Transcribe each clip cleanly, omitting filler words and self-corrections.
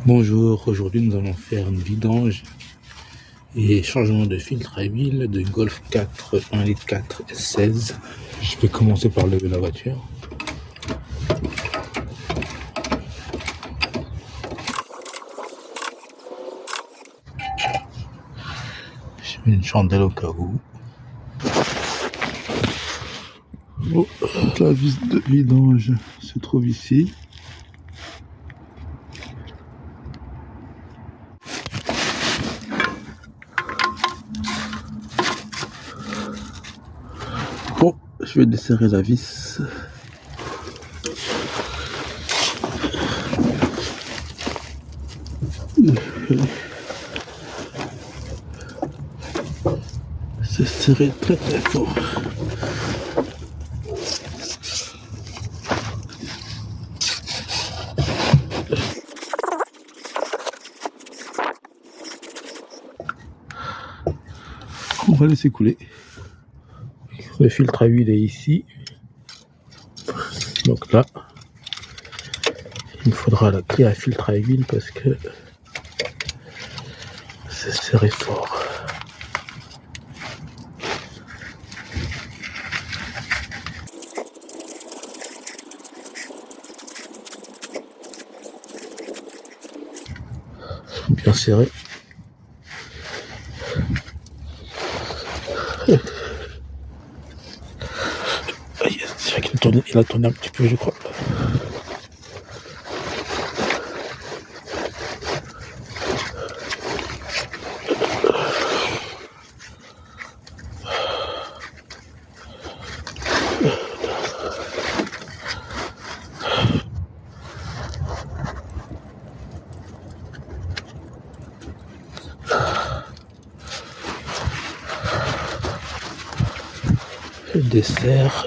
Bonjour, aujourd'hui nous allons faire une vidange et changement de filtre à huile de Golf 4 1 litre 4 S16. Je vais commencer par lever la voiture. Je mets une chandelle au cas où. Oh, la vis de vidange se trouve ici. Bon, je vais desserrer la vis. C'est serré très très fort. On va laisser couler. Le filtre à huile est ici. Donc là, il me faudra la clé à filtre à huile parce que c'est serré fort. Bien serré. C'est vrai qu'il a tourné un petit peu, je crois. Je desserre.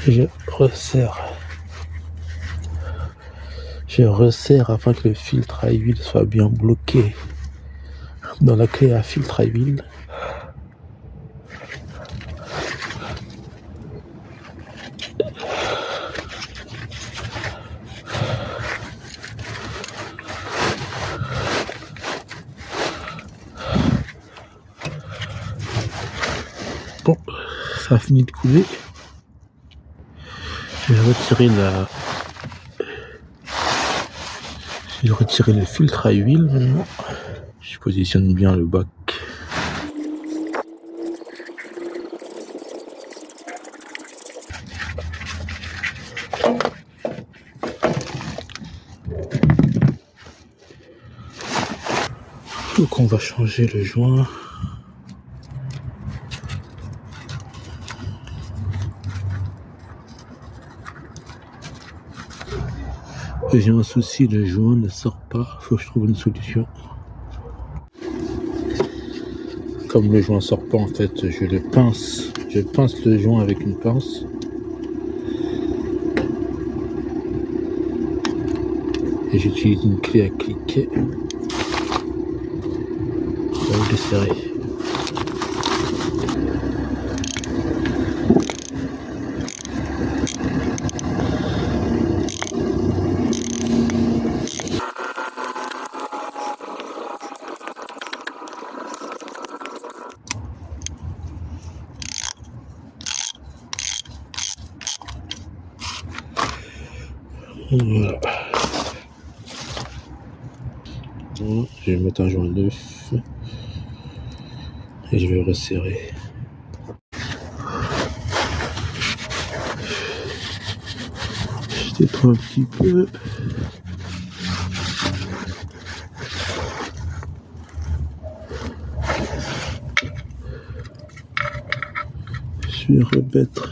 Je resserre. Je resserre afin que le filtre à huile soit bien bloqué dans la clé à filtre à huile. Bon, ça a fini de couler. Je vais retirer le filtre à huile maintenant. Je positionne bien le bac. Donc on va changer le joint. J'ai un souci, le joint ne sort pas, faut que je trouve une solution. Comme le joint sort pas, en fait, je pince le joint avec une pince. Et j'utilise une clé à cliquer pour le desserrer. Voilà. Je vais mettre un joint neuf et je vais resserrer. Je détends un petit peu. Je vais remettre.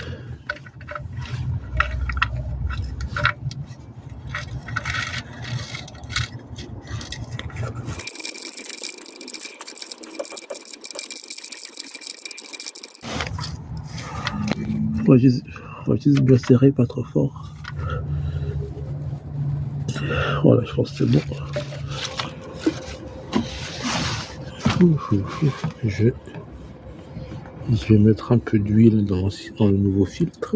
On va juste bien serrer, pas trop fort. Voilà, je pense que c'est bon. Je vais mettre un peu d'huile dans le nouveau filtre.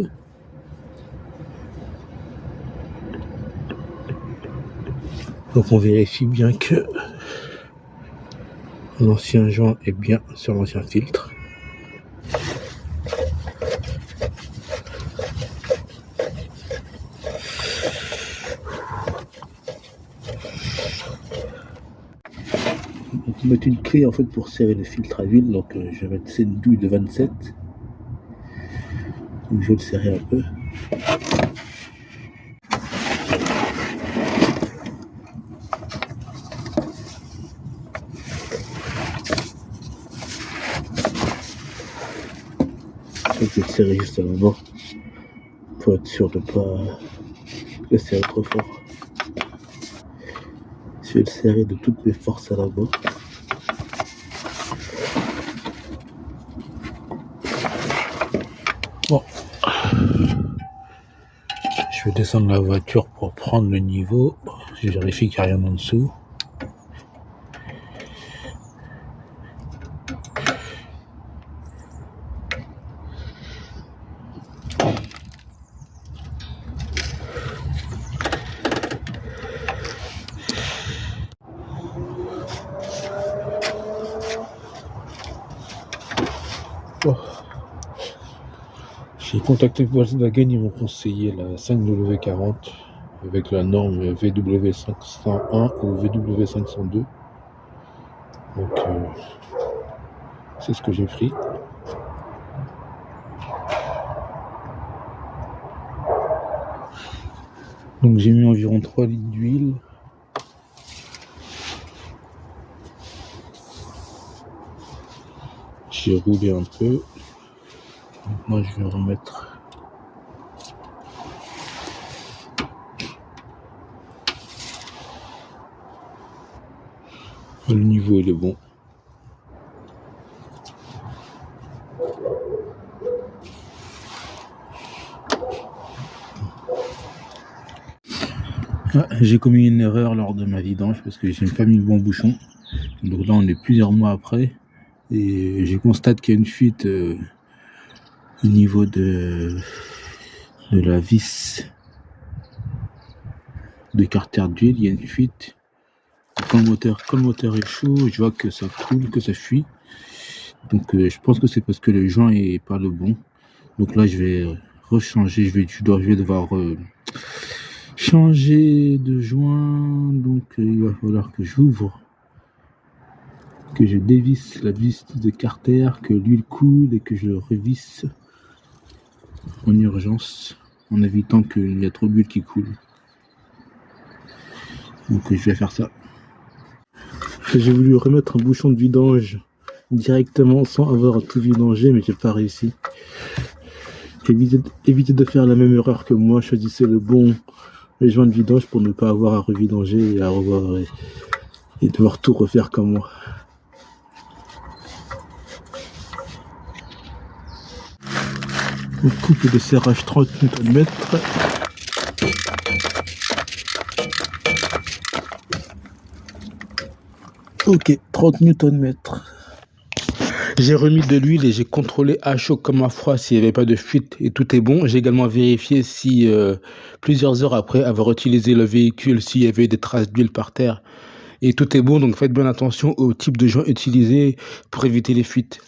Donc on vérifie bien que l'ancien joint est bien sur l'ancien filtre. Donc on met une clé en fait pour serrer le filtre à huile. Donc je vais mettre cette douille de 27. Donc je vais le serrer un peu. Je vais le serrer juste à l'avant pour être sûr de ne pas le serrer trop fort. Je vais le serrer de toutes mes forces à l'avant. Bon. Je vais descendre la voiture pour prendre le niveau. Je vérifie qu'il n'y a rien en dessous. Oh. J'ai contacté Volkswagen, ils m'ont conseillé la 5W40 avec la norme VW501 ou VW502. Donc c'est ce que j'ai pris. Donc j'ai mis environ 3 litres d'huile. J'ai roulé un peu. Maintenant je vais remettre le niveau, il est bon. Ah, j'ai commis une erreur lors de ma vidange parce que je n'ai pas mis le bon bouchon. Donc là on est plusieurs mois après et je constate qu'il y a une fuite au niveau de la vis de carter d'huile. Il y a une fuite. Quand le moteur est chaud, je vois que ça coule, que ça fuit. Donc je pense que c'est parce que le joint est pas le bon. Donc là je vais rechanger, je vais devoir changer de joint. Donc il va falloir que j'ouvre, que je dévisse la vis de carter, que l'huile coule et que je le revisse en urgence en évitant qu'il y ait trop d'huile qui coule. Donc je vais faire ça. J'ai voulu remettre un bouchon de vidange directement sans avoir à tout vidanger, mais j'ai pas réussi. Évitez de faire la même erreur que moi, choisissez le bon joint de vidange pour ne pas avoir à revidanger et à revoir et devoir tout refaire comme moi. Donc couple de serrage 30 Nm. Ok, 30 Nm. J'ai remis de l'huile et j'ai contrôlé à chaud comme à froid s'il n'y avait pas de fuite et tout est bon. J'ai également vérifié si plusieurs heures après avoir utilisé le véhicule, s'il y avait des traces d'huile par terre et tout est bon. Donc faites bien attention au type de joint utilisé pour éviter les fuites.